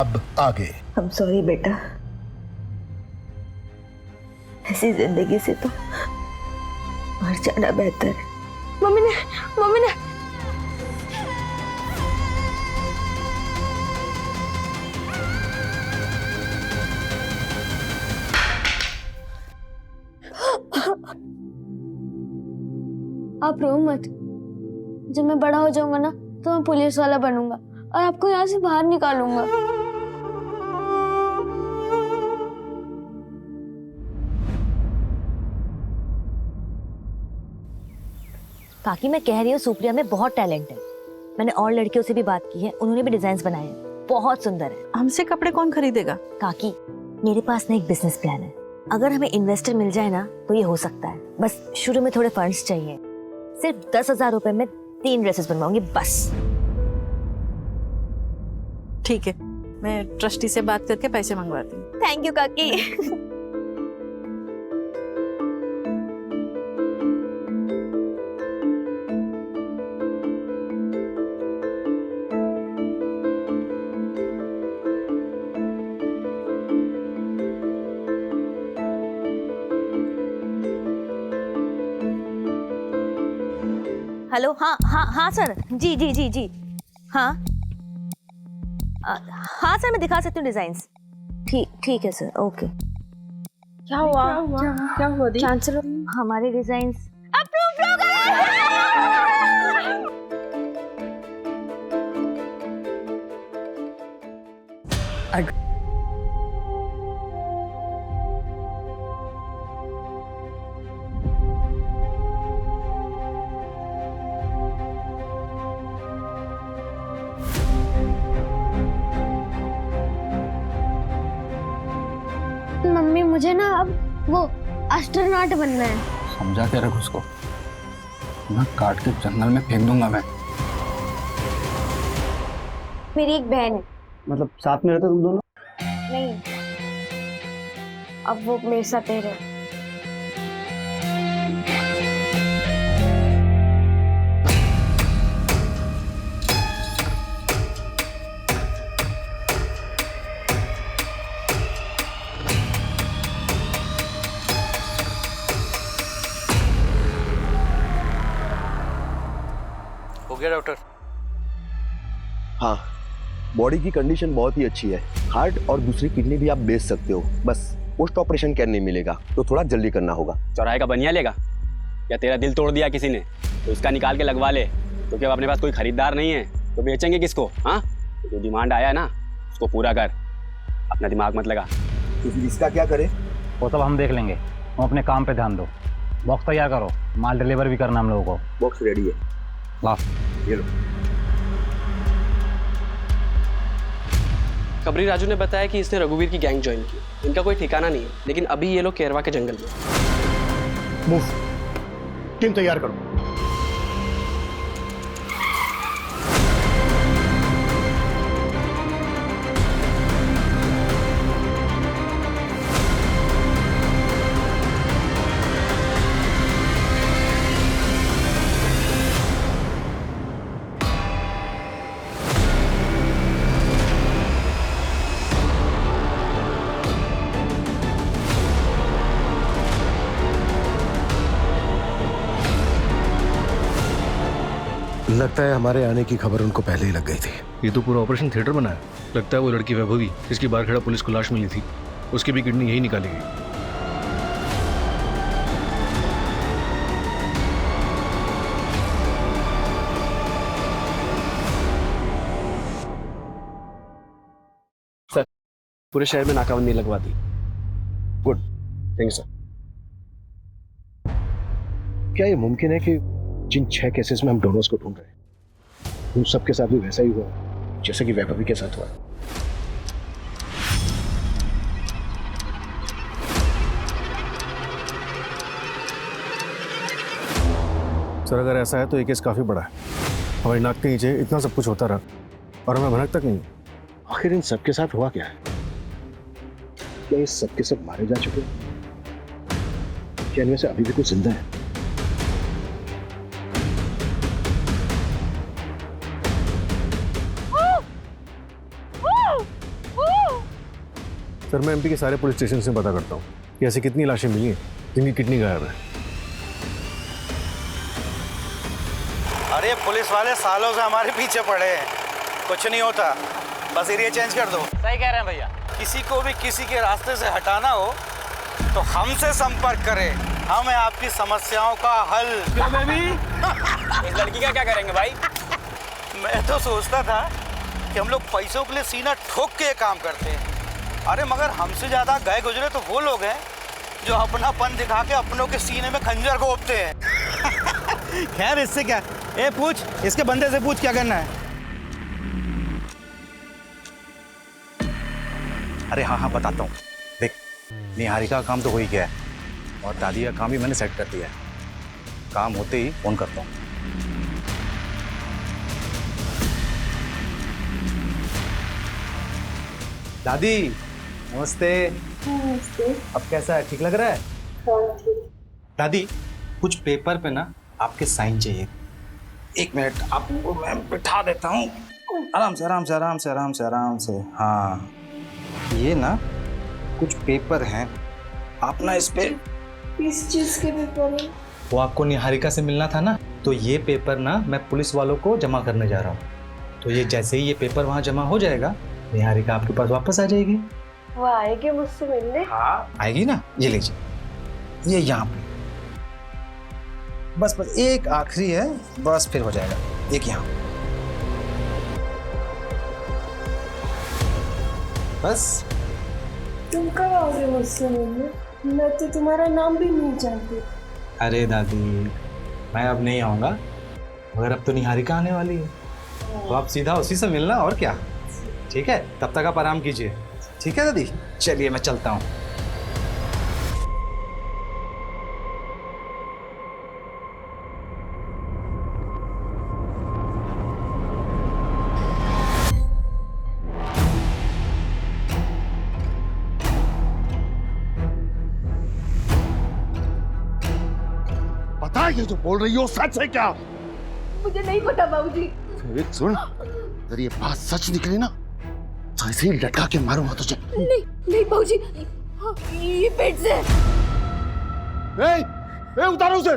अब आगे। I'm sorry बेटा, ऐसी जिंदगी से तो मर जाना बेहतर है। मम्मी ने आप रो मत, जब मैं बड़ा हो जाऊंगा ना तो मैं पुलिस वाला बनूंगा और आपको यहाँ से बाहर निकालूंगा। काकी मैं कह रही हूँ सुप्रिया में बहुत टैलेंट है। मैंने और लड़कियों से भी बात की है, उन्होंने भी डिजाइन बनाए हैं, बहुत सुंदर है। हमसे कपड़े कौन खरीदेगा? काकी मेरे पास ना एक बिजनेस प्लान है, अगर हमें इन्वेस्टर मिल जाए ना तो ये हो सकता है। बस शुरू में थोड़े फंड्स चाहिए, सिर्फ 10,000 रुपए में 3 ड्रेसेस बनवाऊंगी बस। ठीक है, मैं ट्रस्टी से बात करके पैसे मंगवाती हूँ। थैंक यू काकी। हेलो, हाँ सर, जी हाँ हाँ सर, मैं दिखा सकती हूँ डिजाइन्स। ठीक है सर, ओके। क्या हुआ दी? चांसलर, हमारे डिजाइन्स अप्रूव हो गए। मम्मी मुझे ना अब वो एस्ट्रोनॉट बनना है। समझा के रख उसको, मैं काट के जंगल में फेंक दूंगा मैं। मेरी एक बहन है। मतलब साथ में रहते तुम दोनों? नहीं, अब वो मेरे साथ ही रहे। हो गया डॉक्टर? हाँ, बॉडी की कंडीशन बहुत ही अच्छी है। हार्ट और दूसरी किडनी भी आप बेच सकते हो, बस पोस्ट ऑपरेशन केयर नहीं मिलेगा तो थोड़ा जल्दी करना होगा। चौराहे का बनिया लेगा या तेरा दिल तोड़ दिया किसी ने तो इसका निकाल के लगवा ले, क्योंकि अब अपने पास कोई खरीदार नहीं है तो बेचेंगे किसको? हाँ, जो डिमांड आया ना उसको पूरा कर, अपना दिमाग मत लगा। तो फिर इसका क्या करें? वो सब हम देख लेंगे, तुम अपने काम पे ध्यान दो। बॉक्स तैयार करो, माल डिलीवर भी करना हम लोगों को। बॉक्स रेडी है, ला ये लो। खबरी राजू ने बताया कि इसने रघुवीर की गैंग ज्वाइन की। इनका कोई ठिकाना नहीं है, लेकिन अभी ये लोग केरवा के जंगल में। मूव, टीम तैयार करो। लगता है हमारे आने की खबर उनको पहले ही लग गई थी। ये तो पूरा ऑपरेशन थिएटर बना है। लगता है वो लड़की वैभवी, जिसकी बाहर खड़ा पुलिस को लाश मिली थी, उसकी भी किडनी यही निकाली गई। सर, पूरे शहर में नाकाबंदी लगवा दी। Good, thank you sir. क्या ये मुमकिन है कि जिन 6 केसेस में हम डोनर्स को ढूंढ रहे हैं उन सबके साथ भी वैसा ही हुआ जैसे कि वैभवी के साथ हुआ? सर अगर ऐसा है तो ये केस काफी बड़ा है। हमारी नाक के नीचे इतना सब कुछ होता रहा और हमें भनक तक नहीं। आखिर इन सबके साथ हुआ क्या है? क्या ये सबके सब मारे जा चुके हैं? क्या इनमें से अभी भी कुछ जिंदा है? सर मैं एमपी के सारे पुलिस स्टेशन से पता करता हूँ कि ऐसी कितनी लाशें मिली हैं जिनकी किडनी गायब है। अरे पुलिस वाले सालों से हमारे पीछे पड़े हैं, कुछ नहीं होता, बस एरिया चेंज कर दो। सही कह रहे हैं भैया। किसी को भी किसी के रास्ते से हटाना हो तो हमसे संपर्क करें, हम हैं आपकी समस्याओं का हल। क्यों बेबी? इस लड़की का क्या करेंगे भाई? मैं तो सोचता था कि हम लोग पैसों के लिए सीना ठोक के काम करते हैं, अरे मगर हमसे ज़्यादा गए गुजरे तो वो लोग हैं जो अपनापन दिखा के अपनों के सीने में खंजर घोंपते हैं। खैर इससे क्या, ए पूछ, इसके बंदे से पूछ क्या करना है। अरे हाँ बताता हूँ। देख, निहारिका का काम तो हो ही गया है और दादी का काम भी मैंने सेट कर दिया है। काम होते ही फोन करता हूँ। दादी नमस्ते। नमस्ते। अब कैसा है, ठीक लग रहा है? दादी कुछ पेपर पे ना आपके साइन चाहिए। 1 मिनट आपको मैं बिठा देता हूँ। आराम से आराम से आराम से आराम से आराम से। हाँ ये ना कुछ पेपर हैं, आप ना इस पे। किस चीज के पेपर है? वो आपको निहारिका से मिलना था ना, तो ये पेपर ना मैं पुलिस वालों को जमा करने जा रहा हूँ। तो ये जैसे ही ये पेपर वहाँ जमा हो जाएगा, निहारिका आपके पास वापस आ जाएगी। वो आएगी मुझसे मिलने? हाँ आएगी ना, ये लीजिए, ये यहाँ पे। बस बस एक आखिरी है, बस फिर हो जाएगा। एक यहाँ, बस। तुम कब आओगे मुझसे मिलने? मैं तो तुम्हारा नाम भी नहीं जानती। अरे दादी मैं अब नहीं आऊँगा, मगर अब तो निहारिका आने वाली है, तो आप सीधा उसी से मिलना, और क्या। ठीक है, तब तक आप आराम कीजिए। ठीक है दादी, चलिए मैं चलता हूँ। पता है ये जो बोल रही हो सच है क्या? मुझे नहीं पता बाबूजी। विवेक सुन, अगर ये बात सच निकली ना तो ऐसे ही लटका के मारूंगा तुझे। नहीं नहीं बाबूजी, ये पेट से। ए, उतारो उसे।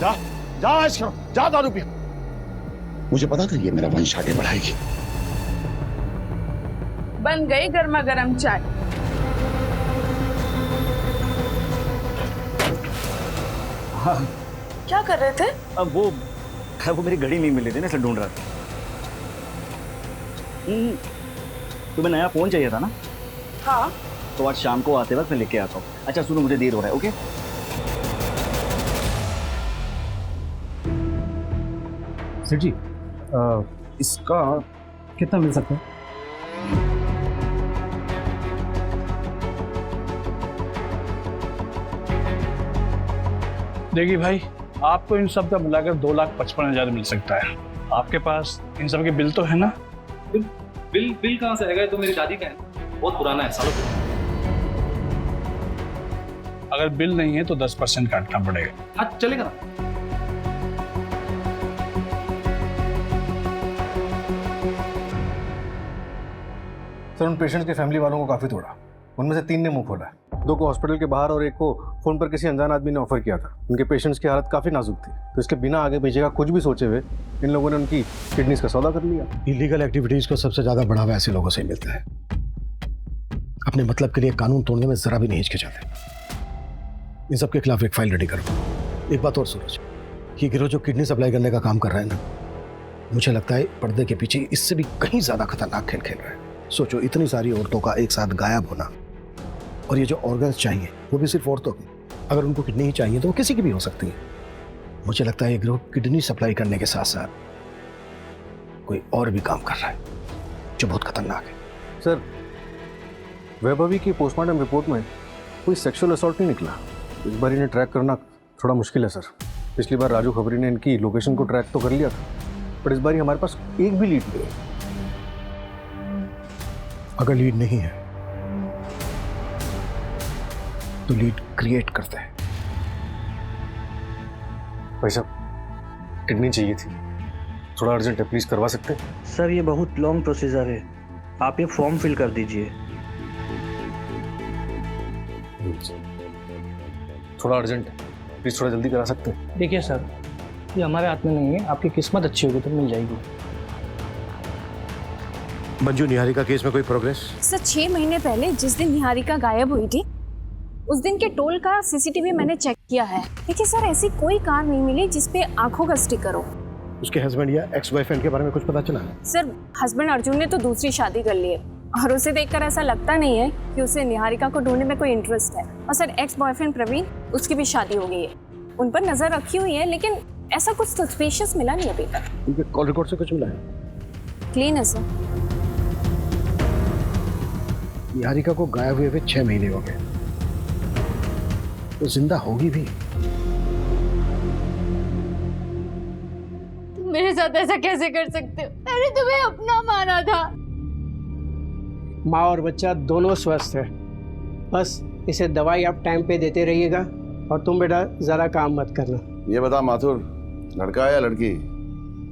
जा जा ऐश करो, जा दारू पियो। मुझे पता था ये मेरा वंश आगे बढ़ाएगी। बन गई गर्मा गर्म चाय। हाँ क्या कर रहे थे? अब वो मेरी घड़ी नहीं मिली थी ना, इसलिए ढूंढ रहा था। तुम्हें नया फोन चाहिए था ना? हाँ। तो आज शाम को आते वक्त मैं लेके आता हूँ। अच्छा सुनो, मुझे देर हो रहा है। ओके सर जी, इसका कितना मिल सकता है? देखिए भाई, आपको इन सब का मिलाकर 2,55,000 मिल सकता है। आपके पास इन सब के बिल तो है ना? बिल कहाँ से आएगा? तो मेरी दादी का है, बहुत पुराना है, सालों पुराना। अगर बिल नहीं है तो 10% काटना पड़ेगा। हाँ चलेगा ना। सर उन पेशेंट्स के फैमिली वालों को काफ़ी तोड़ा, उनमें से 3 ने मुंह खोला, 2 को हॉस्पिटल के बाहर और 1 को फ़ोन पर किसी अनजान आदमी ने ऑफर किया था। उनके पेशेंट्स की हालत काफ़ी नाजुक थी, तो इसके बिना आगे पीछे का कुछ भी सोचे हुए इन लोगों ने उनकी किडनीज का सौदा कर लिया। इलीगल एक्टिविटीज़ को सबसे ज़्यादा बढ़ावा ऐसे लोगों से मिलता है। अपने मतलब के लिए कानून तोड़ने में ज़रा भी नहीं हिचकिचाते। इन सब के खिलाफ एक फाइल रेडी करो। एक बात और सूरज, ये गिरोह जो किडनी सप्लाई करने का काम कर रहा है ना, मुझे लगता है पर्दे के पीछे इससे भी कहीं ज़्यादा खतरनाक खेल खेल रहा है। सोचो, इतनी सारी औरतों का एक साथ गायब होना, और ये जो ऑर्गन्स चाहिए वो भी सिर्फ औरतों के। अगर उनको किडनी ही चाहिए तो वो किसी की भी हो सकती है। मुझे लगता है ये गिरोह किडनी सप्लाई करने के साथ साथ कोई और भी काम कर रहा है जो बहुत खतरनाक है। सर वैभवी की पोस्टमार्टम रिपोर्ट में कोई सेक्सुअल असॉल्ट नहीं निकला। इस बार इन्हें ट्रैक करना थोड़ा मुश्किल है सर। पिछली बार राजू खबरी ने इनकी लोकेशन को ट्रैक तो कर लिया था, पर इस बार हमारे पास एक भी लीड नहीं है। अगर लीड नहीं है तो लीड क्रिएट करते हैं। भाई साहब किडनी चाहिए थी, थोड़ा अर्जेंट है, प्लीज करवा सकते हैं? सर ये बहुत लॉन्ग प्रोसीजर है, आप ये फॉर्म फिल कर दीजिए। थोड़ा अर्जेंट है, प्लीज थोड़ा जल्दी करा सकते हैं? देखिए सर, ये हमारे हाथ में नहीं है, आपकी किस्मत अच्छी होगी तो मिल जाएगी। मंजू, निहारिका केस में कोई प्रोग्रेस? सर 6 महीने पहले जिस दिन निहारिका गायब हुई थी, उस दिन के टोल का सीसीटीवी मैंने चेक किया है। देखिए सर, ऐसी कोई कार नहीं मिली जिसपे आंखों का स्टिकर हो। उसके हस्बैंड या एक्स बॉयफ्रेंड के बारे में कुछ पता चला? सर हस्बैंड अर्जुन ने तो दूसरी शादी कर ली है और उसे देखकर ऐसा लगता नहीं है कि उसे निहारिका को ढूंढने में कोई इंटरेस्ट है। और सर एक्स बॉयफ्रेंड प्रवीण, उसकी भी शादी हो गई है, उन पर नजर रखी हुई है, लेकिन ऐसा कुछ सस्पिशियस मिला नहीं अभी तक। उनके कॉल रिकॉर्ड से कुछ मिला है? क्लीन है सर। निहारिका को गायब हुए 6 महीने हो गए, तो जिंदा होगी भी। तुम मेरे साथ ऐसा कैसे कर सकते हो? मैंने तुम्हें अपना माना था। माँ और बच्चा दोनों स्वस्थ है, बस इसे दवाई आप टाइम पे देते रहिएगा और तुम बेटा ज़रा काम मत करना। ये बता माथुर, लड़का है या लड़की?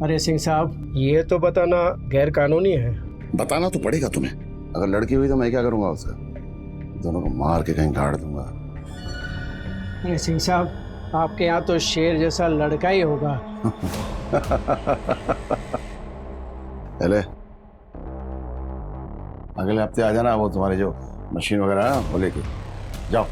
अरे सिंह साहब, ये तो बताना गैर कानूनी है। बताना तो पड़ेगा तुम्हें। अगर लड़की हुई तो मैं क्या करूंगा उसका? दोनों को मार के कहीं गाड़ दूंगा। अरे सिंह साहब, आपके यहाँ तो शेर जैसा लड़का ही होगा। पहले अगले हफ्ते आ जाना, वो तुम्हारे जो मशीन वगैरह है ना वो लेके जाओ।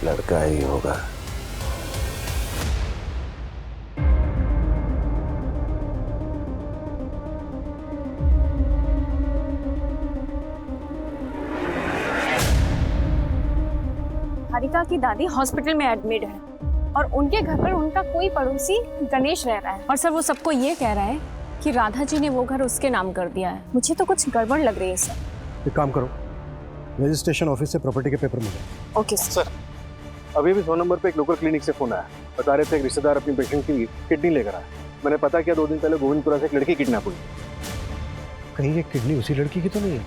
लड़का ही होगा। निहारिका की दादी हॉस्पिटल में एडमिट है और उनके घर पर उनका कोई पड़ोसी गणेश रह रहा है। और सर वो सबको ये कह रहा है कि राधा जी ने वो घर उसके नाम कर दिया है। मुझे तो कुछ गड़बड़ लग रही है सर। एक काम करो, रजिस्ट्रेशन ऑफिस से प्रॉपर्टी के पेपर मिले। Okay sir. अभी भी 100 नंबर पे एक लोकल क्लिनिक से फोन आया, बता रहे थे एक रिश्तेदार अपनी पेशेंट की किडनी लेकर आया। मैंने पता किया, 2 दिन पहले गोविंदपुरा से एक लड़की किडनैप हुई। कहीं ये किडनी उसी लड़की की तो नहीं है?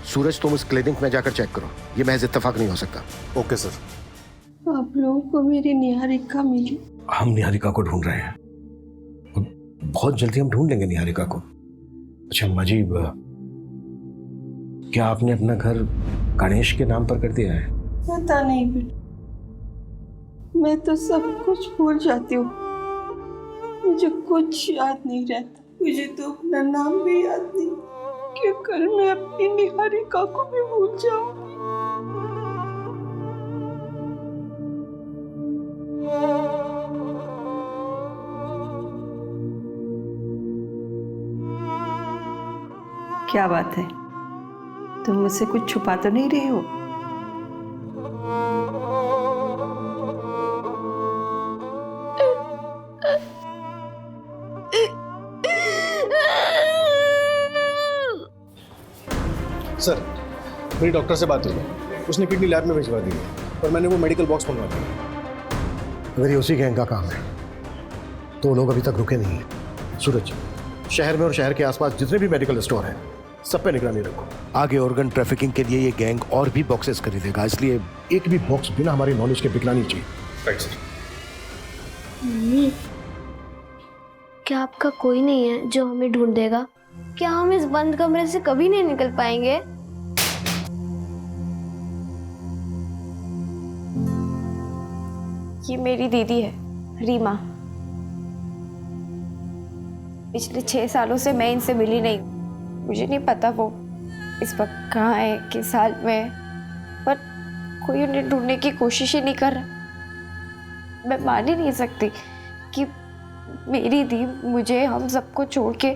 सूरज, तुम उस क्लिनिक में जाकर चेक करो, ये महज इत्तेफाक नहीं हो सकता। Okay sir. आप लोगों को मेरी निहारिका मिली? हम निहारिका को ढूंढ रहे हैं, बहुत जल्दी हम ढूंढ लेंगे निहारिका को। अच्छा मजीब, क्या आपने अपना घर गणेश के नाम पर कर दिया है? पता नहीं बेटा, मैं तो सब कुछ भूल जाती हूँ, मुझे कुछ याद नहीं रहता। मुझे तो अपना नाम भी याद नहीं कि कल मैं अपनी निहारिका को भी भूल जाऊंगी। क्या बात है, तुम मुझसे कुछ छुपा तो नहीं रहे हो? सर मेरी डॉक्टर से बात हुई, उसने किडनी लैब में भिजवा दी है और मैंने वो मेडिकल बॉक्स मंगवा दिया। अगर ये उसी गैंग का काम है तो लोग अभी तक रुके नहीं हैं। सूरज, शहर में और शहर के आसपास जितने भी मेडिकल स्टोर हैं सब पे निगरानी रखो। आगे ऑर्गन ट्रैफिकिंग के लिए ये गैंग और भी बॉक्सेस खरीदेगा, इसलिए एक भी बॉक्स बिना हमारी नॉलेज के बिकना नहीं चाहिए। Right sir. मम्मी, क्या आपका कोई नहीं है जो हमें ढूंढ देगा? क्या हम इस बंद कमरे से कभी नहीं निकल पाएंगे? ये मेरी दीदी है रीमा। पिछले 6 सालों से मैं इनसे मिली नहीं, मुझे नहीं पता वो इस वक्त कहाँ है, किस हाल में है, पर कोई उन्हें ढूंढने की कोशिश ही नहीं कर रहा। मैं मान ही नहीं सकती कि मेरी दी मुझे, हम सबको छोड़ के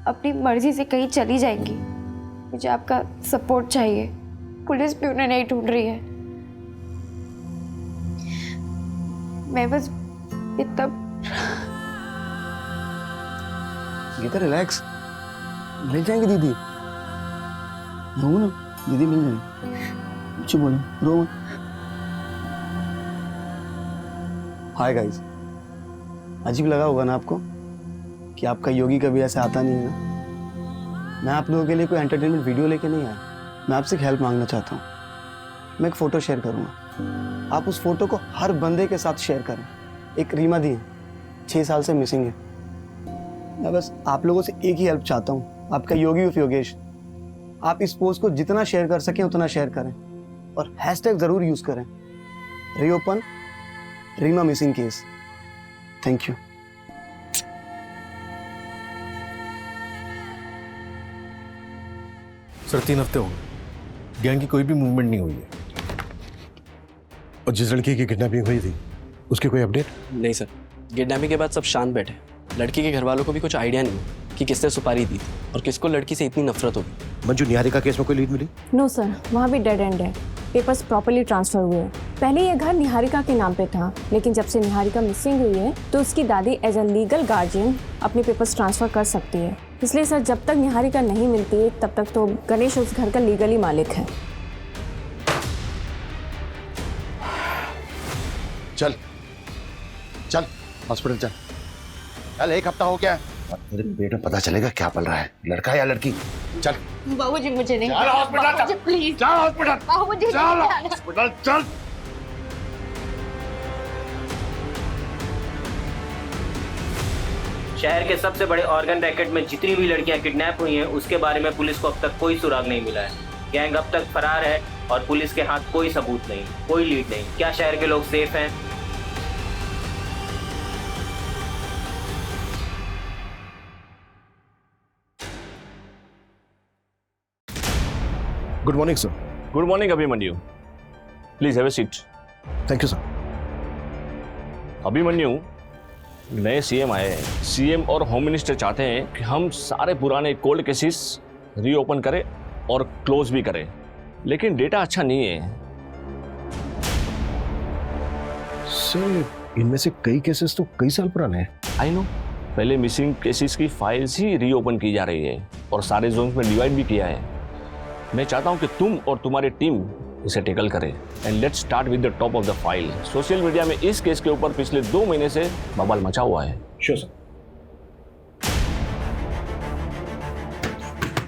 अपनी मर्जी से कहीं चली जाएंगी। मुझे आपका सपोर्ट चाहिए, पुलिस भी उन्हें नहीं ढूंढ रही है। मैं बस इतना। गीता रिलैक्स, मिल जाएंगे दीदी। रो ना, दीदी मिल जाएंगे, कुछ बोलो, रो मत। हाय गाइस, अजीब लगा होगा ना आपको कि आपका योगी कभी ऐसे आता नहीं है ना? मैं आप लोगों के लिए कोई एंटरटेनमेंट वीडियो लेके नहीं आया, मैं आपसे हेल्प मांगना चाहता हूँ। मैं एक फ़ोटो शेयर करूँगा, आप उस फोटो को हर बंदे के साथ शेयर करें। एक रीमा दी है, 6 साल से मिसिंग है। मैं बस आप लोगों से एक ही हेल्प चाहता हूँ, आपका योगी ऑफ योगेश। आप इस पोस्ट को जितना शेयर कर सकें उतना शेयर करें और हैशटैग ज़रूर यूज़ करें, reopen Reema missing case. Thank you. Sir 3 हफ्ते हो गए, गैंग की कोई भी मूवमेंट नहीं हुई है। और जिस लड़की की किडनैपिंग हुई थी उसकी कोई अपडेट? नहीं सर, किडनैपिंग के बाद सब शांत बैठे। लड़की के घर वालों को भी कुछ आइडिया नहीं कि किसने सुपारी दी थी और किसको लड़की से इतनी नफरत होगी। मंजू, निहारिका केस में कोई लीड मिली? नो सर, वहाँ भी डेड एंड है। पेपर्स प्रॉपर्ली ट्रांसफर हुए हैं। पहले ये घर निहारिका के नाम पे था, लेकिन जब से निहारिका मिसिंग हुई है तो उसकी दादी एज अ लीगल गार्जियन अपने पेपर्स ट्रांसफर कर सकती है। इसलिए सर, जब तक निहारिका नहीं मिलती है तब तक तो गणेश उस घर का लीगली मालिक है। चल चल हॉस्पिटल चल। चल, 1 हफ्ता हो गया, तेरे पेट में पता चलेगा क्या पल रहा है, लड़का या लड़की। चल बाबूजी, मुझे नहीं, चल हॉस्पिटल, प्लीज चल हॉस्पिटल, बाबूजी, चल हॉस्पिटल चल। शहर के सबसे बड़े ऑर्गन रैकेट में जितनी भी लड़कियां किडनैप हुई हैं उसके बारे में पुलिस को अब तक कोई सुराग नहीं मिला है। गैंग अब तक फरार है और पुलिस के हाथ कोई सबूत नहीं, कोई लीड नहीं। क्या शहर के लोग सेफ हैं? Good morning sir. Good morning Abhimanyu, please have a seat. Thank you sir. Abhimanyu, नए सीएम आए हैं। सीएम और होम मिनिस्टर चाहते हैं कि हम सारे पुराने कोल्ड केसेस रीओपन करें और क्लोज भी करें, लेकिन डेटा अच्छा नहीं है। सर, इनमें से कई केसेस तो कई साल पुराने हैं। आई नो, पहले मिसिंग केसेस की फाइल्स ही रीओपन की जा रही है और सारे जोन्स में डिवाइड भी किया है। मैं चाहता हूं कि तुम और तुम्हारी टीम इसे टेकल करें and let's start with the top of the file. Social media में इस केस के ऊपर पिछले 2 महीने से बवाल मचा हुआ है। Sure sir.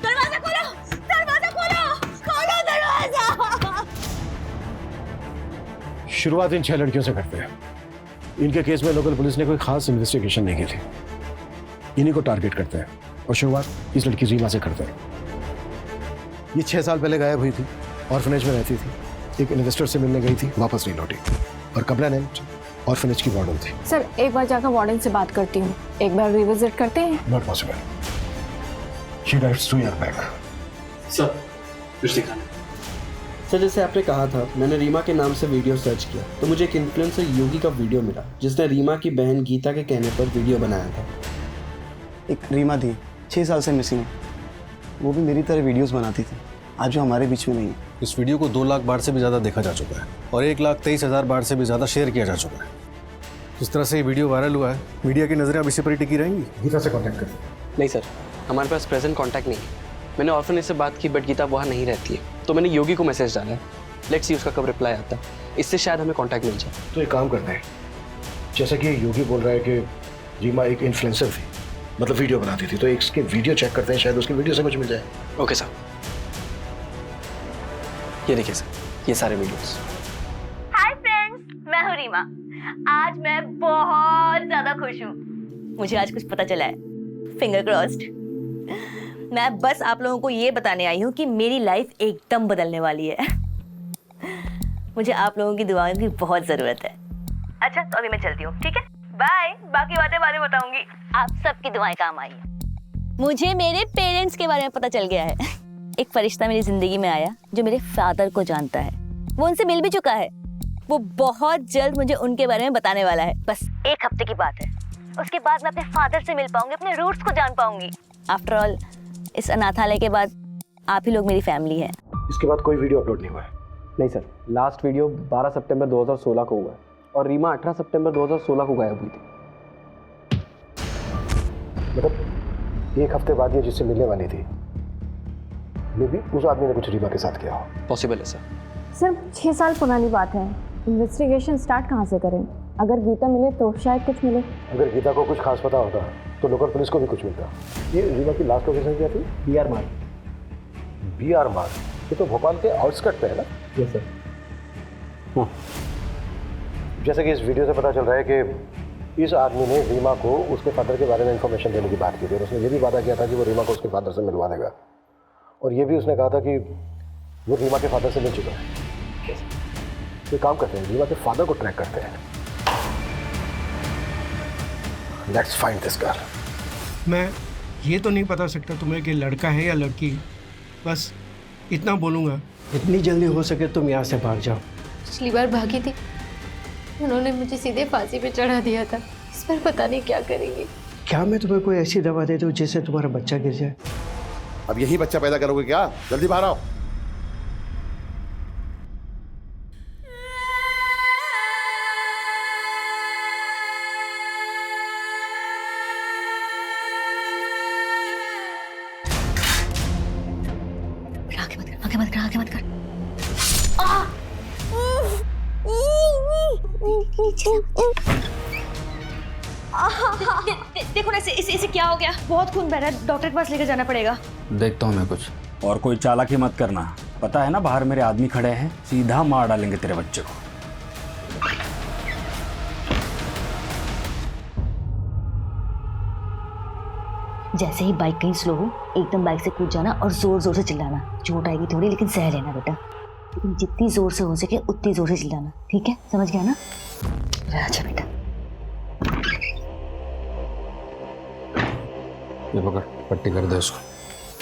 दरवाजा खोलो, दरवाजा खोलो, खोलो दरवाजा। शुरुआत इन 6 लड़कियों से करते हैं। इनके केस में लोकल पुलिस ने कोई खास इन्वेस्टिगेशन नहीं की थी। इन्हीं को टारगेट करते हैं और शुरुआत इस लड़की रीमा से करते हैं। ये 6 साल पहले गायब हुई थी, ऑर्फनेज में रहती थी, एक इन्वेस्टर से मिलने गई थी, वापस नहीं लौटी और कंप्लेनेंट ऑर्फनेज की वार्डन थी। सर, एक बार जाकर वार्डन से बात करती हूँ, एक बार रिविजिट करते हैं। Not possible, she died 2 years back. Sir कुछ दिखाना। सर, जैसे आपने कहा था, मैंने रीमा के नाम से वीडियो सर्च किया तो मुझे एक इन्फ्लुएंसर योगी का वीडियो मिला जिसने रीमा की बहन गीता के कहने पर वीडियो बनाया था। एक रीमा थी, 6 साल से मिसिंग है। वो भी मेरी तरह वीडियोस बनाती थी, आज वो हमारे बीच में नहीं है। इस वीडियो को 2 लाख बार से भी ज़्यादा देखा जा चुका है और 1,23,000 बार से भी ज़्यादा शेयर किया जा चुका है। जिस तरह से ये वीडियो वायरल हुआ है, मीडिया की नज़रें अब इसी पर ही टिकी रहेंगी। गीता से कांटेक्ट कर। नहीं सर, हमारे पास प्रेजेंट कांटेक्ट नहीं है। मैंने ऑर्फनेज से बात की बट गीता वहाँ नहीं रहती है, तो मैंने योगी को मैसेज डाला है। लेट्स सी उसका कब रिप्लाई आता है, इससे शायद हमें कांटेक्ट मिल जाए। तो एक काम करते हैं, जैसा कि योगी बोल रहा है कि रीमा एक इन्फ्लुएंसर थी, मतलब वीडियो बनाती थी, तो इसके वीडियो चेक करते हैं, शायद उसके वीडियो से कुछ मिल जाए। Okay sir. ये देखिए सर, ये सारे वीडियोस। हाय फ्रेंड्स, मैं हूँ रीमा। आज मैं बहुत ज्यादा खुश हूँ। मुझे आज कुछ पता चला है, फिंगर क्रॉस्ड। मैं बस आप लोगों को ये बताने आई हूँ कि मेरी लाइफ एकदम बदलने वाली है। मुझे आप लोगों की दुआओं की बहुत जरूरत है। अच्छा, तो अभी मैं चलती हूँ, ठीक है? बाय। बाकी बातें बाद में बताऊंगी। आप सबकी दुआएं काम आई है। मुझे मेरे पेरेंट्स के बारे में पता चल गया है। एक फरिश्ता मेरी जिंदगी में आया जो मेरे फादर को जानता है। वो उनसे मिल भी चुका है। वो बहुत जल्द मुझे उनके बारे में बताने वाला है। बस 1 हफ्ते की बात है। उसके बाद मैं अपने फादर से मिल पाऊंगी, अपने रूट्स को जान पाऊंगी। आफ्टर ऑल, इस अनाथालय के बाद आप ही लोग मेरी फैमिली है। इसके बाद कोई वीडियो अपलोड नहीं हुआ है? नहीं सर, लास्ट वीडियो 12 सितंबर 2016 को हुआ है और रीमा 18 सितंबर 2016 को गायब हुई थी। मतलब 1 हफ्ते बाद ये जिससे मिलने वाली थी, मे भी उस आदमी ने कुछ रीमा के साथ किया हो। पॉसिबल है सर। सर, 6 साल पुरानी बात है, इन्वेस्टिगेशन स्टार्ट कहाँ से करें? अगर गीता मिले तो शायद कुछ मिले। अगर गीता को कुछ खास पता होता तो लोकल पुलिस को भी कुछ मिलता। ये रीमा की लास्ट लोकेशन क्या थी? BR मार्ग। BR मार्ग, ये तो भोपाल के आउटस्कर्ट पे है ना? Yes sir. जैसे कि इस वीडियो से पता चल रहा है कि इस आदमी ने रीमा को उसके फादर के बारे में इंफॉर्मेशन देने की बात की थी और उसने ये भी वादा किया था कि वो रीमा को उसके फादर से मिलवा देगा, और ये भी उसने कहा था कि वो रीमा के फादर से मिल चुका है। ये काम करते हैं, रीमा के फादर को ट्रैक करते हैं। Let's find this girl. मैं ये तो नहीं बता सकता तुम्हें कि लड़का है या लड़की, बस इतना बोलूँगा, इतनी जल्दी हो सके तुम यहाँ से भाग जाओ। पिछली बार भागी थी, उन्होंने मुझे सीधे फांसी पे चढ़ा दिया था। इस बार पता नहीं क्या करेंगे। क्या मैं तुम्हें कोई ऐसी दवा दे दूँ जिससे तुम्हारा बच्चा गिर जाए? अब यही बच्चा पैदा करोगे क्या? जल्दी बाहर आओ। आगे मत कर। देखो ना इसे क्या हो गया? बहुत खून बह रहा है, डॉक्टर के पास लेकर जाना पड़ेगा। देखता हूँ मैं कुछ। और कोई चालाकी मत करना, पता है ना बाहर मेरे आदमी खड़े हैं, सीधा मार डालेंगे तेरे बच्चे को। जैसे ही बाइक कहीं स्लो हो, एकदम बाइक से कूद जाना और जोर जोर से चिल्लाना। चोट आएगी थोड़ी लेकिन सह लेना बेटा, लेकिन जितनी जोर से हो सके उतनी जोर से चिल्लाना, ठीक है? समझ गया ना? अच्छा बेटा। ये पकड़, पट्टी कर दे उसको।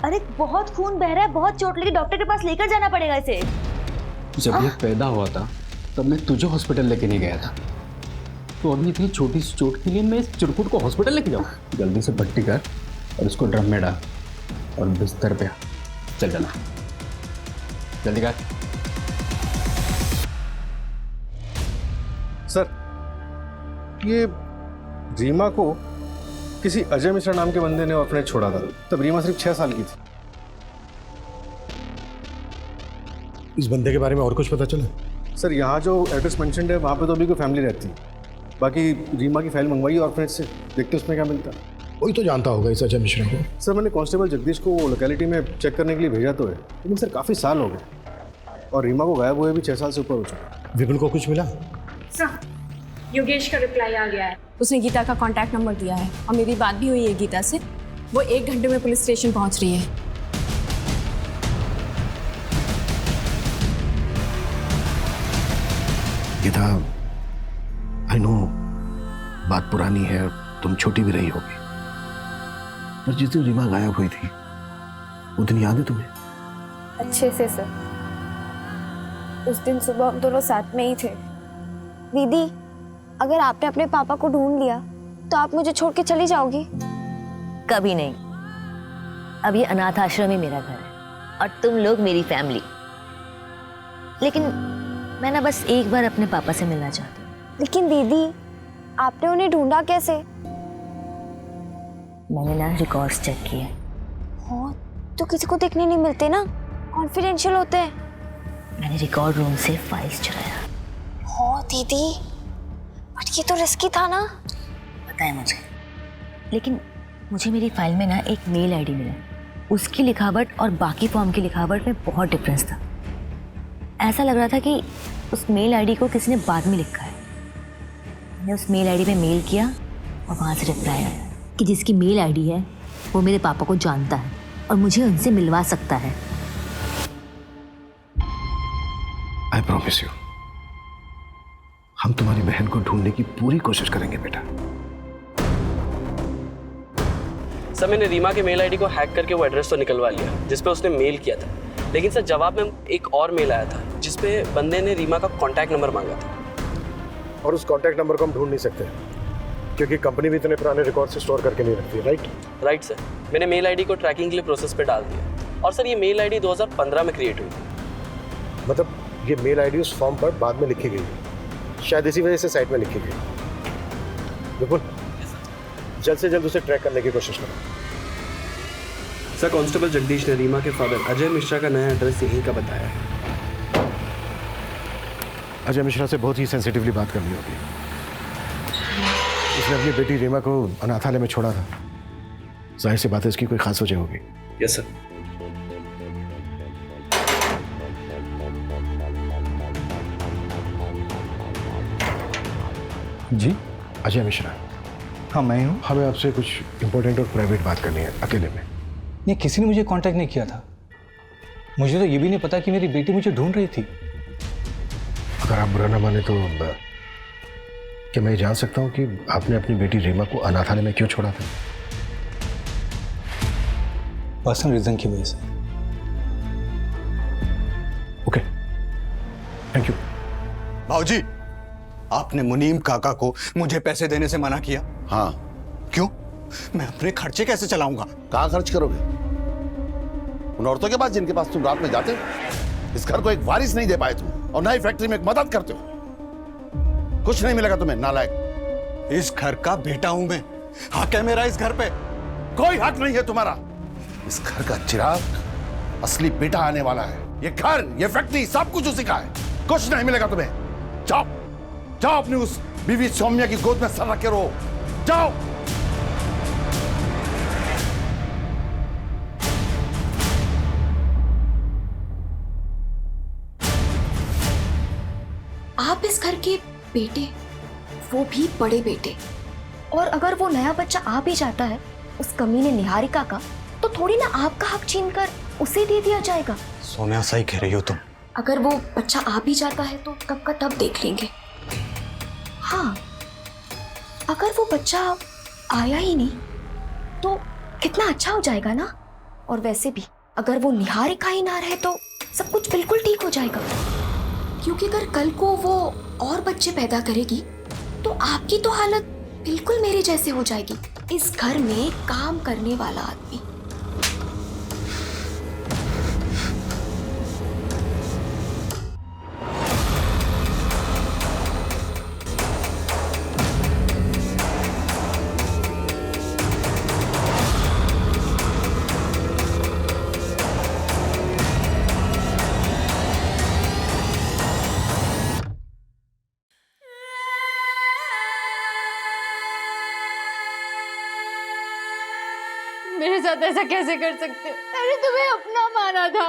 अरे बहुत खून बह रहा है, बहुत चोट लगी, डॉक्टर के पास लेकर जाना पड़ेगा इसे। जब ये पैदा हुआ था तब मैं तुझे हॉस्पिटल लेके नहीं गया था, तो अभी इतनी छोटी सी चोट के लिए मैं इस चिरकुट को हॉस्पिटल लेके जाऊँ? जल्दी से पट्टी कर और इसको ड्रम में डाल और बिस्तर पे चल चला, जल्दी कर। सर, ये रीमा को किसी अजय मिश्रा नाम के बंदे ने ऑर्फनेज छोड़ा था, तब रीमा सिर्फ 6 साल की थी। इस बंदे के बारे में और कुछ पता चला? सर, यहाँ जो एड्रेस मेंशन्ड है वहाँ पे तो अभी कोई फैमिली रहती है। बाकी रीमा की फाइल मंगवाई ऑर्फनेज से, देखते उसमें क्या मिलता है। कोई तो जानता होगा इस अजय मिश्रा को। सर, मैंने कांस्टेबल जगदीश को लोकेलिटी में चेक करने के लिए भेजा तो है, लेकिन सर काफ़ी साल हो गए और रीमा को गायब हुए भी 6 साल से ऊपर हो चुका। विपुल को कुछ मिला? सर, योगेश का रिप्लाई आ गया है। उसने गीता का कांटेक्ट नंबर दिया है और मेरी बात भी हुई है गीता से। वो 1 घंटे में पुलिस स्टेशन पहुंच रही है। गीता, आई नो बात पुरानी है, तुम छोटी भी रही होगी, पर जिस दिन रीमा गायब हुई थी वो दिन याद है तुम्हें? अच्छे से सर। उस दिन सुबह हम दोनों साथ में ही थे। दीदी, अगर आपने अपने पापा को ढूंढ लिया तो आप मुझे छोड़ के चली जाओगी? कभी नहीं। अब ये अनाथ आश्रम ही मेरा घर है और तुम लोग मेरी फैमिली। लेकिन मैं ना बस एक बार अपने पापा से मिलना चाहती हूँ। लेकिन दीदी, आपने उन्हें ढूंढा कैसे? मैंने ना रिकॉर्ड्स चेक किए। हाँ, तो किसी को देखने नहीं मिलते ना, कॉन्फिडेंशियल होते हैं। मैंने रिकॉर्ड रूम से फाइल्स चुराया। हाँ दीदी, बट ये तो रिस्की था ना। पता है मुझे, लेकिन मुझे मेरी फाइल में ना एक मेल आईडी मिला। उसकी लिखावट और बाकी फॉर्म की लिखावट में बहुत डिफरेंस था। ऐसा लग रहा था कि उस मेल आईडी को किसी ने बाद में लिखा है। मैंने उस मेल आईडी पे मेल किया और वहाँ से रिप्लाई आया कि जिसकी मेल आईडी है वो मेरे पापा को जानता है और मुझे उनसे मिलवा सकता है। आई प्रॉमिस यू, हम तुम्हारी बहन को ढूंढने की पूरी कोशिश करेंगे बेटा। सर, मैंने रीमा के मेल आईडी को हैक करके वो एड्रेस तो निकलवा लिया जिस पे उसने मेल किया था, लेकिन सर जवाब में एक और मेल आया था जिस पे बंदे ने रीमा का कॉन्टैक्ट नंबर मांगा था। और उस कॉन्टैक्ट नंबर को हम ढूंढ नहीं सकते क्योंकि कंपनी भी इतने पुराने रिकॉर्ड से स्टोर करके नहीं रखती, राइट सर। मैंने मेल आईडी को ट्रैकिंग के लिए प्रोसेस पे डाल दिया और सर ये मेल आईडी 2015 में क्रिएट हुई थी। मतलब ये मेल आईडी उस फॉर्म पर बाद में लिखी गई, शायद इसी वजह से साइट में लिखी गई। बिल्कुल, जल्द से जल्द उसे ट्रैक करने की कोशिश करो। सर, कांस्टेबल जगदीश ने रीमा के फादर अजय मिश्रा का नया एड्रेस यहीं का बताया है। अजय मिश्रा से बहुत ही सेंसिटिवली बात करनी होगी। उसने अपनी बेटी रीमा को अनाथालय में छोड़ा था। जाहिर सी बात है इसकी कोई खास वजह होगी। Yes sir. जी अजय मिश्रा। हाँ मैं हूँ। हमें आपसे कुछ इंपॉर्टेंट और प्राइवेट बात करनी है, अकेले में। नहीं, किसी ने मुझे कांटेक्ट नहीं किया था। मुझे तो ये भी नहीं पता कि मेरी बेटी मुझे ढूंढ रही थी। अगर आप बुरा ना माने तो क्या मैं जान सकता हूँ कि आपने अपनी बेटी रीमा को अनाथालय में क्यों छोड़ा था? पर्सनल रीजन की वजह से। Okay, thank you. भाऊजी, आपने मुनीम काका को मुझे पैसे देने से मना किया। हाँ। क्यों? मैं अपने खर्चे कैसे चलाऊंगा? कहाँ खर्च करोगे? उन औरतों के पास जिनके पास तुम रात में जाते हो? इस घर को एक वारिस नहीं दे पाए तुम, और ना ही फैक्ट्री में एक मदद करते हो। कुछ नहीं मिलेगा तुम्हें, नालायक। इस घर का बेटा हूं मैं। हक है मेरा इस घर पे। कोई हक नहीं है तुम्हारा। इस घर का चिराग असली बेटा आने वाला है। ये घर, ये फैक्ट्री, सब कुछ उसी का है। कुछ नहीं मिलेगा तुम्हें। जाओ जाओ, अपनी उस बीवी सौम्या की गोद में सर रख के रहो। जाओ। आप इस घर के बेटे, वो भी बड़े बेटे, और अगर वो नया बच्चा आ भी जाता है उस कमीने निहारिका का, तो थोड़ी ना आपका हक छीनकर उसे दे दिया जाएगा। सोनिया, सही कह रही हो तुम। अगर वो बच्चा आ भी जाता है तो कब का तब देख लेंगे। हाँ, अगर वो बच्चा आया ही नहीं तो कितना अच्छा हो जाएगा ना। और वैसे भी अगर वो निहारिका ही ना रहे तो सब कुछ बिल्कुल ठीक हो जाएगा, क्योंकि अगर कल को वो और बच्चे पैदा करेगी तो आपकी तो हालत बिल्कुल मेरे जैसे हो जाएगी। इस घर में काम करने वाला आदमी। मेरे साथ ऐसा कैसे कर सकते हो? मैंने तुम्हें अपना माना था।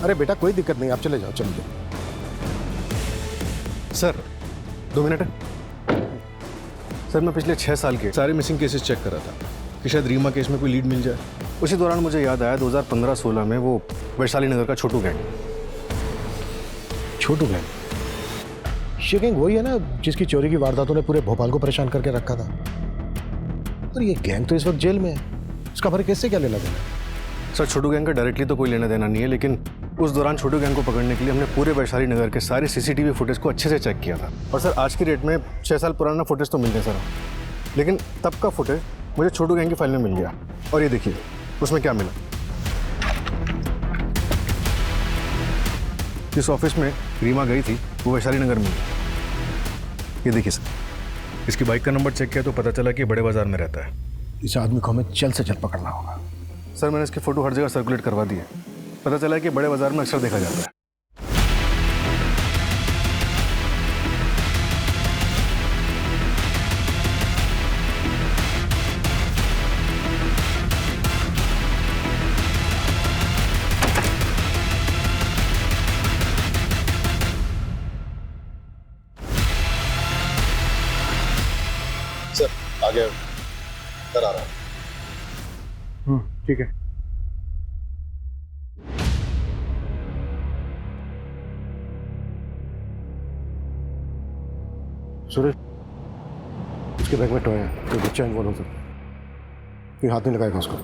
अरे बेटा, कोई दिक्कत नहीं, आप चले जाओ, चले जाओ। Sir 2 minute. सर मैं पिछले 6 साल के सारे मिसिंग केसेस चेक कर रहा था कि शायद रीमा केस में कोई लीड मिल जाए। उसी दौरान मुझे याद आया 2015-16 में वो वैशाली नगर का छोटू गैंग। छोटू गैंग? ये गैंग वही है ना जिसकी चोरी की वारदातों ने पूरे भोपाल को परेशान करके रखा था। पर ये गैंग तो इस वक्त जेल में है, उसका हमारे केस से क्या लेना देना? सर छोटू गैंग का डायरेक्टली तो कोई लेना देना नहीं है, लेकिन उस दौरान छोटू गैंग को पकड़ने के लिए हमने पूरे वैशाली नगर के सारे सीसीटीवी फुटेज को अच्छे से चेक किया था। और सर आज की डेट में 6 साल पुराना फुटेज तो मिलते हैं सर, लेकिन तब का फुटेज मुझे छोटू गैंग की फाइल में मिल गया। और ये देखिए उसमें क्या मिला। जिस ऑफिस में रीमा गई थी वो वैशाली नगर में। ये देखिए सर, इसकी बाइक का नंबर चेक किया तो पता चला कि बड़े बाजार में रहता है। इस आदमी को हमें जल्द से जल्द पकड़ना होगा। सर मैंने इसकी फ़ोटो हर जगह सर्कुलेट करवा दी है, पता चला है कि बड़े बाजार में अक्सर देखा जाता है। सर आगे सर आ रहा है। ठीक है। सुरेश, उसके बैग में टॉय है, कोई बच्चा इन्वॉल्व हो सकता है। कोई हाथ नहीं लगाएगा उसको,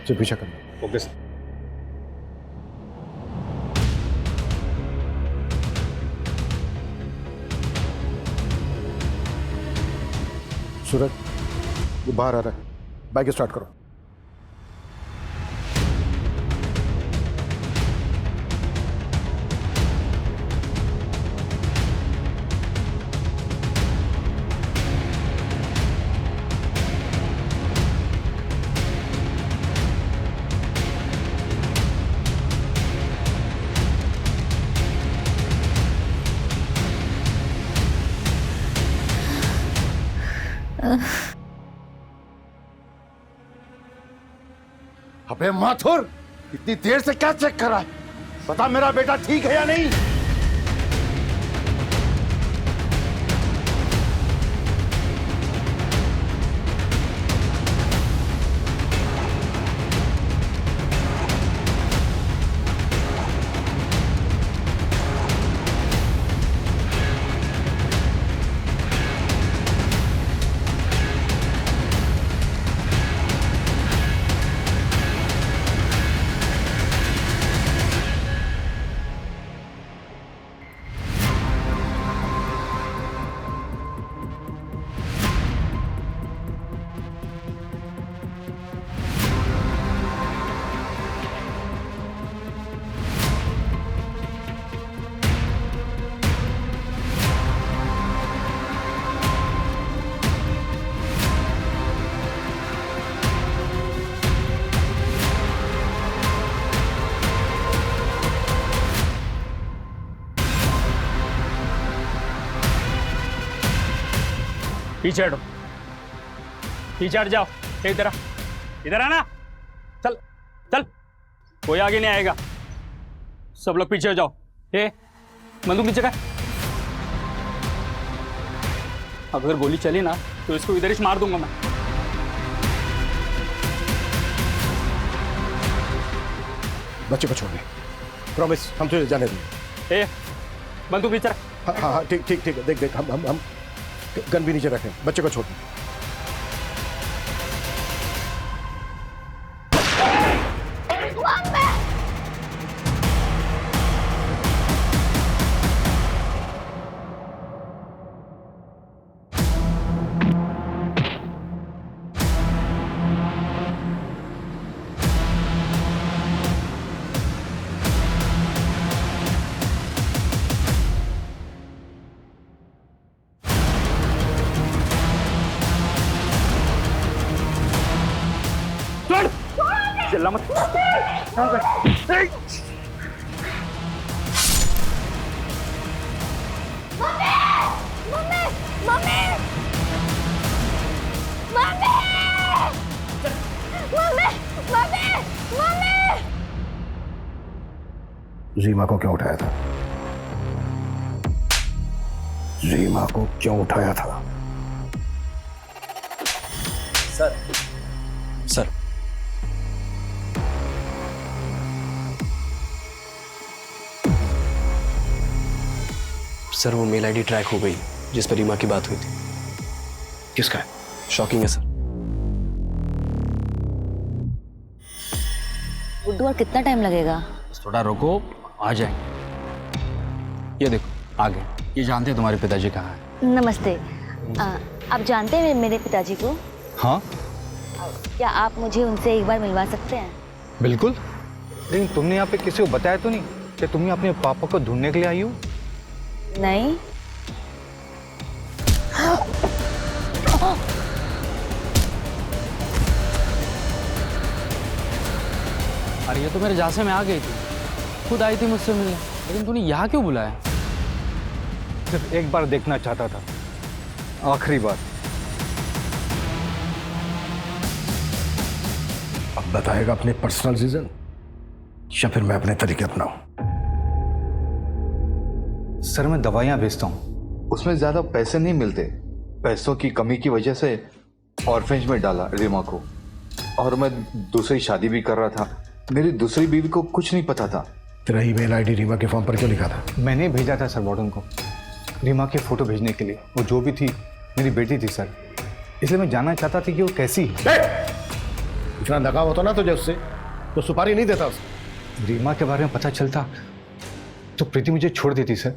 सिर्फ पीछा करना। Okay sir. सूरज, वो बाहर आ रहा है, बाइक स्टार्ट करो। अबे माथुर, इतनी देर से क्या चेक कर रहा है? बता मेरा बेटा ठीक है या नहीं? पीछे हटो, पीछे हट जाओ। इधर आ, इधर आना। चल चल, कोई आगे नहीं आएगा। सब लोग पीछे हो जाओ। बंदूक नीचे कर। अगर गोली चली ना तो इसको इधर ही मार दूंगा मैं। बच्चे को छोड़ दे, प्रॉमिस, हम तुझे जाने देंगे। बंदूक नीचे रख। हाँ हाँ ठीक ठीक ठीक है, देख देख, हम गन भी नीचे रखें, बच्चे को छोड़ दे। चिल्ला मत। रीमा को क्यों उठाया था? रीमा को क्यों उठाया था? सर, सर, सर वो मेल आईडी ट्रैक हो गई जिस पर रीमा की बात हुई थी। किसका है? शॉकिंग है सर। गुड्डू, और कितना टाइम लगेगा? थोड़ा रुको, आ जाएंगे। ये देखो आ गए। ये जानते हैं तुम्हारे पिताजी कहाँ हैं? नमस्ते। आप जानते हैं मेरे पिताजी को? हाँ क्या आप मुझे उनसे एक बार मिलवा सकते हैं? बिल्कुल, लेकिन तुमने यहाँ पे किसी को बताया तो नहीं कि तुम अपने पापा को ढूंढने के लिए आई हो? नहीं। अरे ये तो मेरे जासे में आ गई थी, खुद आई थी मुझसे मिलने, लेकिन तूने यहाँ क्यों बुलाया? सिर्फ एक बार देखना चाहता था, आखिरी बार। अब बताएगा अपने पर्सनल रीजन या फिर मैं अपने तरीके अपनाऊं? सर मैं दवाइयाँ बेचता हूँ, उसमें ज्यादा पैसे नहीं मिलते। पैसों की कमी की वजह से ऑर्फेंज में डाला रीमा को, और मैं दूसरी शादी भी कर रहा था। मेरी दूसरी बीवी को कुछ नहीं पता था। तेरा ईमेल आईडी रीमा के फॉर्म पर क्यों लिखा था? मैंने भेजा था सर वार्डन को रीमा की फोटो भेजने के लिए। वो जो भी थी मेरी बेटी थी सर, इसलिए मैं जानना चाहता था कि वो कैसी है। इतना लगाव होता ना तुझे उससे तो सुपारी नहीं देता उसे। रीमा के बारे में पता चलता तो प्रीति मुझे छोड़ देती सर,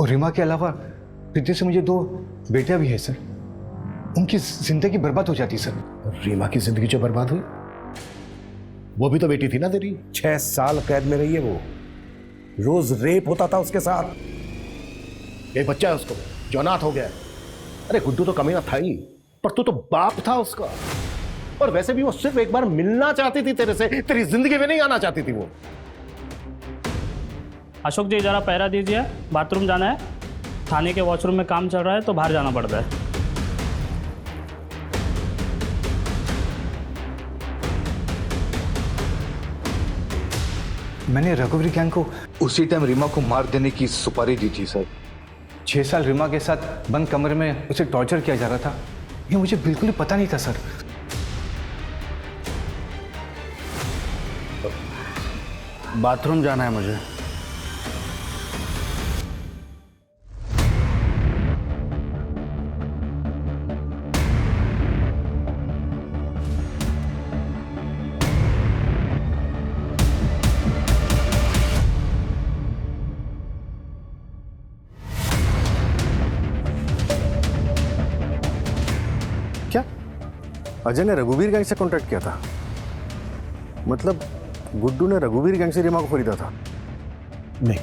और रीमा के अलावा प्रीति से मुझे 2 बेटियां भी है सर। उनकी जिंदगी बर्बाद हो जाती सर। रीमा की जिंदगी जो बर्बाद हुई, वो भी तो बेटी थी ना तेरी। 6 साल कैद में रही है वो, रोज रेप होता था उसके साथ। एक बच्चा है उसको जो अनाथ हो गया है। अरे गुड्डू तो कमीना था ही, पर तू तो बाप था उसका। और वैसे भी वो सिर्फ एक बार मिलना चाहती थी तेरे से, तेरी जिंदगी में नहीं आना चाहती थी वो। अशोक जी जरा पहरा दीजिए, बाथरूम जाना है। थाने के वॉशरूम में काम चल रहा है तो बाहर जाना पड़ता है। मैंने रघुवीर गैंग को उसी टाइम रीमा को मार देने की सुपारी दी थी सर। 6 साल रीमा के साथ बंद कमरे में उसे टॉर्चर किया जा रहा था, ये मुझे बिल्कुल ही पता नहीं था सर। बाथरूम जाना है मुझे। क्या अजय ने रघुवीर गैंग से कांटेक्ट किया था? मतलब गुड्डू ने रघुवीर गैंग से रीमा को खरीदा था? नहीं,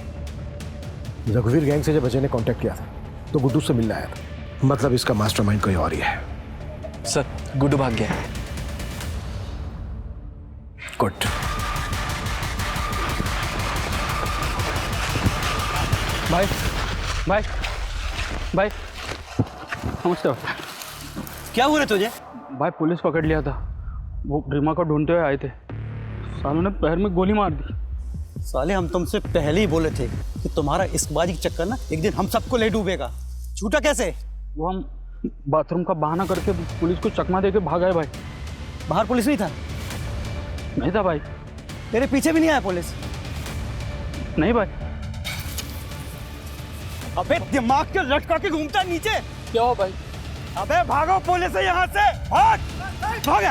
रघुवीर गैंग से जब अजय ने कांटेक्ट किया था तो गुड्डू से मिलने आया था। मतलब इसका मास्टरमाइंड कोई और ही है। सर गुड्डू भाग गया है। गुड। भाई भाई भाई नमस्ते। क्या हुआ तुझे? भाई पुलिस पकड़ लिया था, वो रीमा को ढूंढते हुए आए थे। सालों ने पैर में गोली मार दी। साले हम तुमसे पहले ही बोले थे कि तुम्हारा इश्कबाजी का चक्कर ना एक दिन हम सबको ले डूबेगा। छूटा कैसे? वो हम बाथरूम का बहाना करके पुलिस को चकमा देके भाग आए भाई। बाहर पुलिस नहीं था? नहीं था भाई। तेरे पीछे भी नहीं आया पुलिस? नहीं भाई। अबे दिमाग के लटका के घूमता नीचे। क्या हो भाई? अबे भागो पुलिस से यहाँ से, भाग भाग।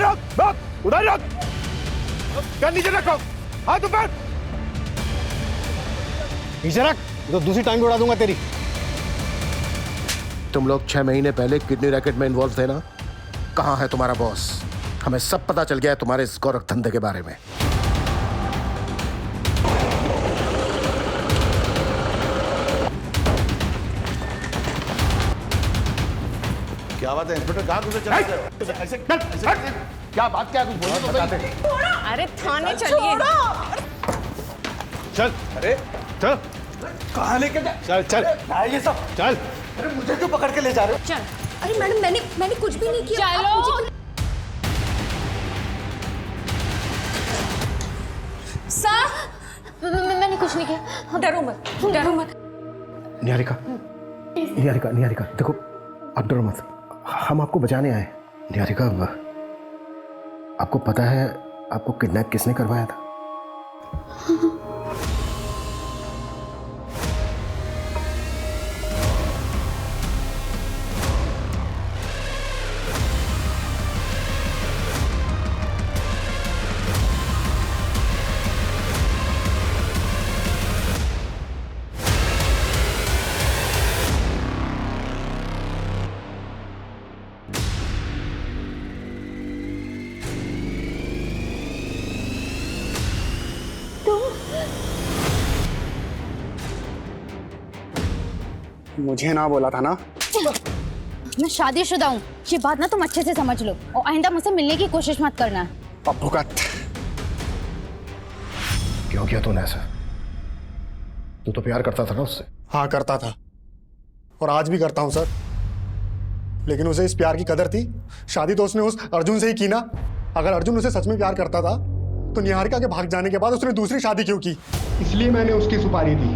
रोक रोक, उधर रोक, कर नीचे रखो, हाथ ऊपर नीचे रख, तो दूसरी टांग उड़ा दूंगा तेरी। तुम लोग 6 महीने पहले किडनी रैकेट में इन्वॉल्व थे ना? कहाँ है तुम्हारा बॉस? हमें सब पता चल गया है तुम्हारे इस गोरख धंधे के बारे में। क्या बात है इंस्पेक्टर, कहाँ तुझे चला रहे हो? ऐसे क्या बात, क्या कुछ बोलो तो बताते। अरे थाने चलिए। चल, अरे चल, कहाँ लेके जा? चल चल ये सब चल। अरे मुझे क्यों पकड़ के ले जा रहे हो? चल। अरे मैडम मैंने कुछ भी नहीं किया। चलो। सर मैंने कुछ नहीं किया, डरो मत, डरो मत। निहारिका, निहारिका, निहारिका, देखो आप डरो मत, हम आपको बचाने आए। निहारिका, आपको पता है आपको किडनैप किसने करवाया था? मुझे ना बोला था ना? मैं शादीशुदा हूँ, ये बात ना तुम अच्छे से समझ लो और आइंदा मुझसे मिलने की कोशिश मत करना। अब भुगत। क्यों किया तूने ऐसा? तू तो प्यार करता था ना उससे? हाँ करता था, और आज भी करता हूँ सर। लेकिन उसे इस प्यार की कदर थी, शादी तो उसने उस अर्जुन से ही की ना। अगर अर्जुन उसे सच में प्यार करता था तो निहारिका के भाग जाने के बाद उसने दूसरी शादी क्यों की? इसलिए मैंने उसकी सुपारी दी।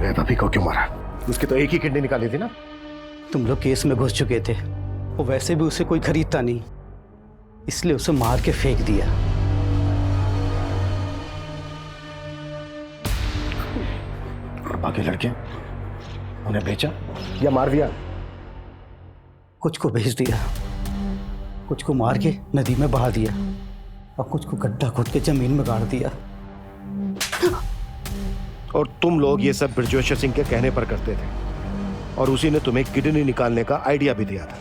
भाभी को क्यों मारा? उसकी तो एक ही किडनी निकाली थी ना। तुम लोग केस में घुस चुके थे, वो वैसे भी उसे कोई खरीदता नहीं, इसलिए उसे मार के फेंक दिया। और बाकी लड़के उन्हें बेचा या मार दिया? कुछ को भेज दिया, कुछ को मार के नदी में बहा दिया। और कुछ को गड्ढा खोद के जमीन में गाड़ दिया। और तुम लोग ये सब ब्रजेश्वर सिंह के कहने पर करते थे, और उसी ने तुम्हें किडनी निकालने का आइडिया भी दिया था।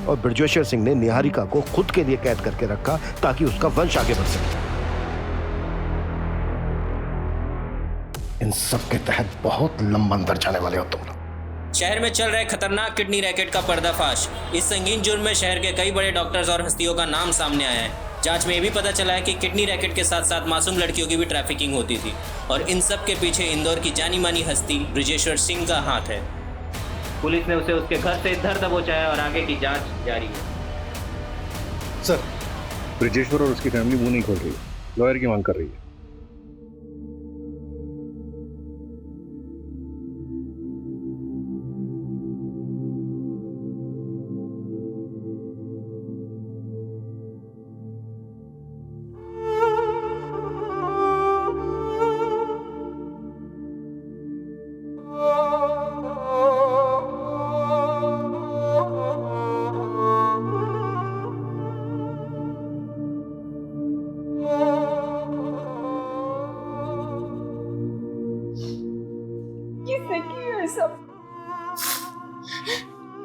और ब्रजेश्वर सिंह ने निहारिका को खुद के लिए कैद करके रखा ताकि उसका वंश आगे बढ़ सके। इन सब के तहत बहुत लंबा अंदर जाने वाले हो तुम लोग। शहर में चल रहे खतरनाक किडनी रैकेट का पर्दाफाश। इस संगीन जुर्म में शहर के कई बड़े डॉक्टर्स और हस्तियों का नाम सामने आया है। जांच में ये भी पता चला है कि किडनी रैकेट के साथ साथ मासूम लड़कियों की भी ट्रैफिकिंग होती थी, और इन सब के पीछे इंदौर की जानी मानी हस्ती ब्रजेश्वर सिंह का हाथ है। पुलिस ने उसे उसके घर से धर दबोचा है और आगे की जांच जारी है। सर, ब्रजेश्वर और उसकी फैमिली मुंह नहीं खोल रही, लॉयर की मांग कर रही है।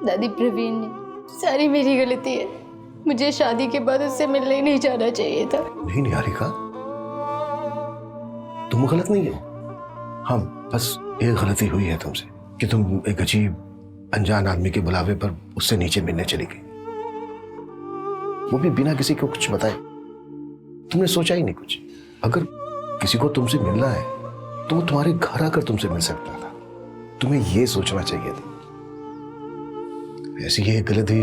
दादी, प्रवीण ने सारी मेरी गलती है। मुझे शादी के बाद उससे मिलने ही नहीं जाना चाहिए था। नहीं निहारिका, तुम गलत नहीं हो। हाँ, बस एक गलती हुई है तुमसे कि तुम एक अजीब अनजान आदमी के बुलावे पर उससे नीचे मिलने चली गई, वो भी बिना किसी को कुछ बताए। तुमने सोचा ही नहीं कुछ। अगर किसी को तुमसे मिलना है तो वो तुम्हारे घर आकर तुमसे मिल सकता था। तुम्हें ये सोचना चाहिए था। ऐसी ही एक गलती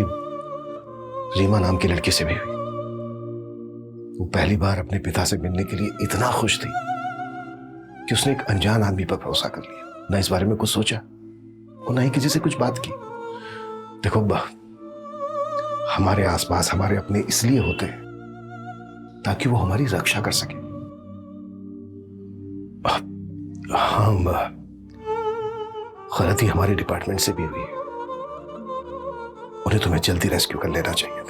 रीमा नाम की लड़की से भी हुई। वो पहली बार अपने पिता से मिलने के लिए इतना खुश थी कि उसने एक अनजान आदमी पर भरोसा कर लिया, ना इस बारे में कुछ सोचा और ना ही किसी से कुछ बात की। देखो, हमारे आसपास हमारे अपने इसलिए होते हैं ताकि वो हमारी रक्षा कर सके। हाँ, गलती हमारे डिपार्टमेंट से भी हुई है। उन्हें तुम्हें जल्दी रेस्क्यू कर लेना चाहिए।